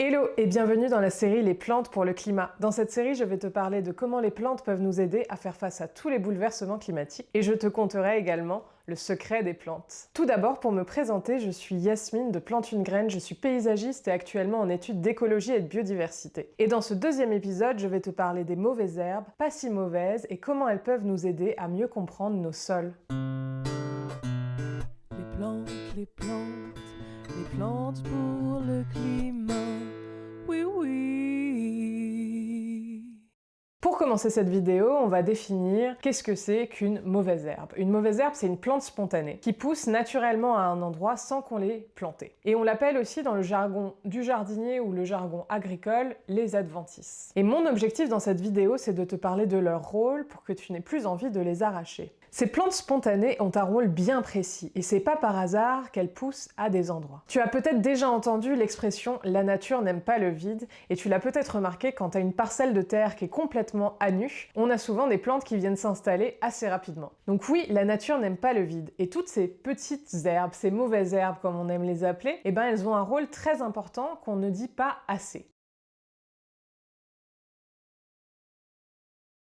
Hello et bienvenue dans la série Les plantes pour le climat. Dans cette série, je vais te parler de comment les plantes peuvent nous aider à faire face à tous les bouleversements climatiques et je te conterai également le secret des plantes. Tout d'abord, pour me présenter, je suis Yasmine de Plante une graine, je suis paysagiste et actuellement en études d'écologie et de biodiversité. Et dans ce deuxième épisode, je vais te parler des mauvaises herbes, pas si mauvaises, et comment elles peuvent nous aider à mieux comprendre nos sols. Les plantes pour le climat, oui oui. Pour commencer cette vidéo, on va définir qu'est-ce que c'est qu'une mauvaise herbe. Une mauvaise herbe, c'est une plante spontanée qui pousse naturellement à un endroit sans qu'on l'ait plantée. Et on l'appelle aussi dans le jargon du jardinier ou le jargon agricole, les adventices. Et mon objectif dans cette vidéo, c'est de te parler de leur rôle pour que tu n'aies plus envie de les arracher. Ces plantes spontanées ont un rôle bien précis et c'est pas par hasard qu'elles poussent à des endroits. Tu as peut-être déjà entendu l'expression « la nature n'aime pas le vide » et tu l'as peut-être remarqué quand tu as une parcelle de terre qui est complètement à nu, on a souvent des plantes qui viennent s'installer assez rapidement. Donc oui, la nature n'aime pas le vide et toutes ces petites herbes, ces mauvaises herbes comme on aime les appeler, eh ben elles ont un rôle très important qu'on ne dit pas assez.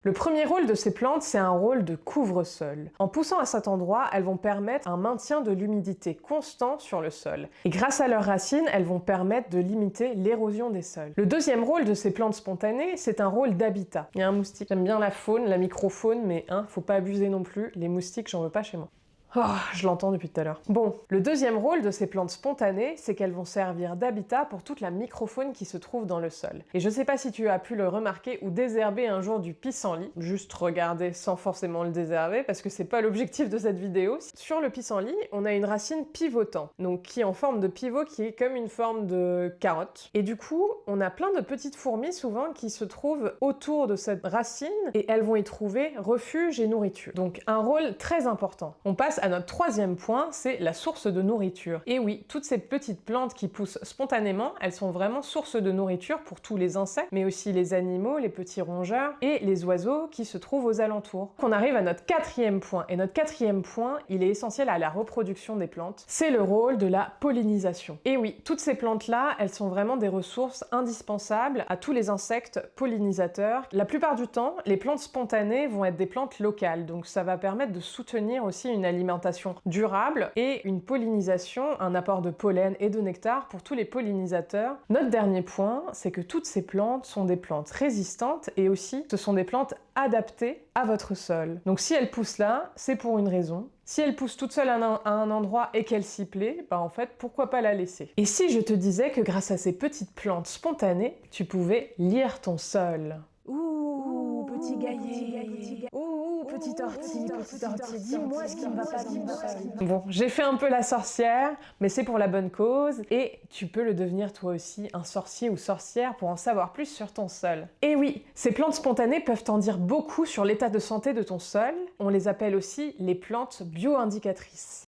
Le premier rôle de ces plantes, c'est un rôle de couvre-sol. En poussant à cet endroit, elles vont permettre un maintien de l'humidité constant sur le sol. Et grâce à leurs racines, elles vont permettre de limiter l'érosion des sols. Le deuxième rôle de ces plantes spontanées, c'est un rôle d'habitat. Il y a un moustique. J'aime bien la faune, la microfaune, mais faut pas abuser non plus. Les moustiques, j'en veux pas chez moi. Oh, je l'entends depuis tout à l'heure. Bon, le deuxième rôle de ces plantes spontanées, c'est qu'elles vont servir d'habitat pour toute la microfaune qui se trouve dans le sol. Et je sais pas si tu as pu le remarquer ou désherber un jour du pissenlit, juste regarder sans forcément le désherber, parce que c'est pas l'objectif de cette vidéo. Sur le pissenlit, on a une racine pivotante, donc qui est en forme de pivot, qui est comme une forme de carotte. Et du coup, on a plein de petites fourmis souvent qui se trouvent autour de cette racine, et elles vont y trouver refuge et nourriture. Donc un rôle très important. On passe à notre troisième point, c'est la source de nourriture. Et oui, toutes ces petites plantes qui poussent spontanément, elles sont vraiment source de nourriture pour tous les insectes, mais aussi les animaux, les petits rongeurs et les oiseaux qui se trouvent aux alentours. On arrive à notre quatrième point, et notre quatrième point, il est essentiel à la reproduction des plantes, c'est le rôle de la pollinisation. Et oui, toutes ces plantes-là, elles sont vraiment des ressources indispensables à tous les insectes pollinisateurs. La plupart du temps, les plantes spontanées vont être des plantes locales, donc ça va permettre de soutenir aussi une alimentation durable et une pollinisation, un apport de pollen et de nectar pour tous les pollinisateurs. Notre dernier point, c'est que toutes ces plantes sont des plantes résistantes et aussi ce sont des plantes adaptées à votre sol. Donc si elles poussent là, c'est pour une raison. Si elles poussent toute seule à un endroit et qu'elle s'y plaît, en fait, pourquoi pas la laisser? Et si je te disais que grâce à ces petites plantes spontanées, tu pouvais lire ton sol? Ouh, petit gaillet. Ouh, petite ortie, dis-moi ce qui ne va pas dans mon sol. Bon, j'ai fait un peu la sorcière, mais c'est pour la bonne cause, et tu peux le devenir toi aussi, un sorcier ou sorcière, pour en savoir plus sur ton sol. Et oui, ces plantes spontanées peuvent en dire beaucoup sur l'état de santé de ton sol. On les appelle aussi les plantes bio-indicatrices.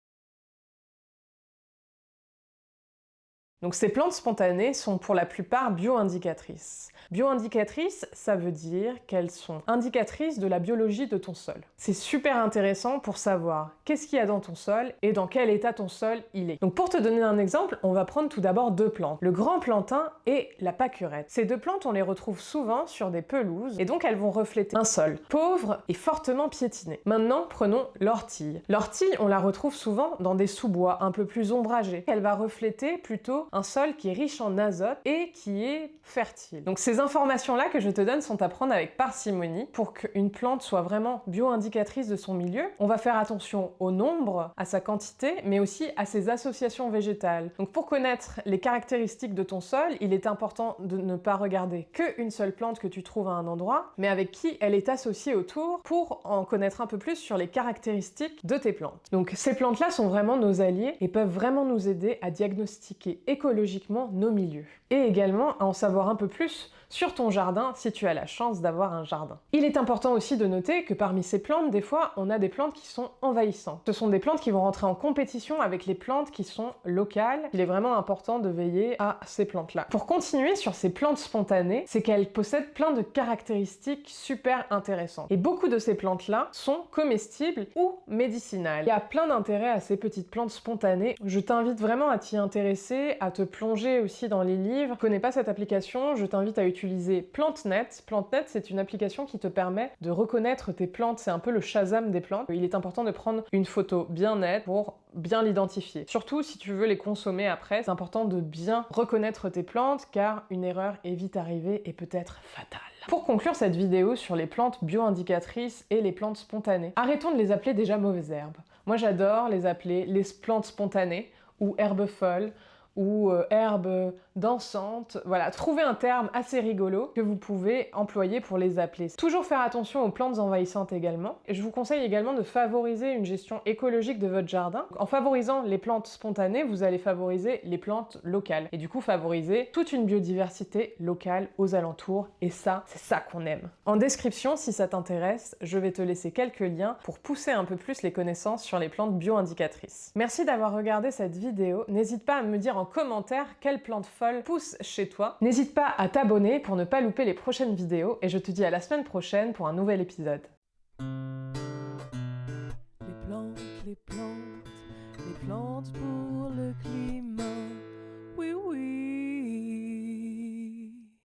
Donc ces plantes spontanées sont pour la plupart bio-indicatrices. Bio-indicatrices, ça veut dire qu'elles sont indicatrices de la biologie de ton sol. C'est super intéressant pour savoir qu'est-ce qu'il y a dans ton sol et dans quel état ton sol il est. Donc pour te donner un exemple, on va prendre tout d'abord deux plantes, le grand plantain et la pâquerette. Ces deux plantes, on les retrouve souvent sur des pelouses et donc elles vont refléter un sol pauvre et fortement piétiné. Maintenant, prenons l'ortie. L'ortie, on la retrouve souvent dans des sous-bois un peu plus ombragés. Elle va refléter plutôt un sol qui est riche en azote et qui est fertile. Donc ces informations-là que je te donne sont à prendre avec parcimonie pour qu'une plante soit vraiment bio-indicatrice de son milieu. On va faire attention au nombre, à sa quantité, mais aussi à ses associations végétales. Donc pour connaître les caractéristiques de ton sol, il est important de ne pas regarder qu'une seule plante que tu trouves à un endroit, mais avec qui elle est associée autour pour en connaître un peu plus sur les caractéristiques de tes plantes. Donc ces plantes-là sont vraiment nos alliés et peuvent vraiment nous aider à diagnostiquer écologiquement nos milieux. Et également à en savoir un peu plus sur ton jardin si tu as la chance d'avoir un jardin. Il est important aussi de noter que parmi ces plantes, des fois, on a des plantes qui sont envahissantes. Ce sont des plantes qui vont rentrer en compétition avec les plantes qui sont locales. Il est vraiment important de veiller à ces plantes-là. Pour continuer sur ces plantes spontanées, c'est qu'elles possèdent plein de caractéristiques super intéressantes. Et beaucoup de ces plantes-là sont comestibles ou médicinales. Il y a plein d'intérêts à ces petites plantes spontanées. Je t'invite vraiment à t'y intéresser, à à te plonger aussi dans les livres, tu connais pas cette application, je t'invite à utiliser PlanteNet. PlanteNet, c'est une application qui te permet de reconnaître tes plantes, c'est un peu le Shazam des plantes. Il est important de prendre une photo bien nette pour bien l'identifier. Surtout si tu veux les consommer après, c'est important de bien reconnaître tes plantes car une erreur est vite arrivée et peut être fatale. Pour conclure cette vidéo sur les plantes bio-indicatrices et les plantes spontanées, arrêtons de les appeler déjà mauvaises herbes. Moi j'adore les appeler les plantes spontanées ou herbes folles ou herbes dansantes. Voilà, trouvez un terme assez rigolo que vous pouvez employer pour les appeler. Toujours faire attention aux plantes envahissantes également. Et je vous conseille également de favoriser une gestion écologique de votre jardin. En favorisant les plantes spontanées, vous allez favoriser les plantes locales. Et du coup, favoriser toute une biodiversité locale aux alentours. Et ça, c'est ça qu'on aime. En description, si ça t'intéresse, je vais te laisser quelques liens pour pousser un peu plus les connaissances sur les plantes bio-indicatrices. Merci d'avoir regardé cette vidéo. N'hésite pas à me dire en commentaire quelle plante folle pousse chez toi. N'hésite pas à t'abonner pour ne pas louper les prochaines vidéos et je te dis à la semaine prochaine pour un nouvel épisode.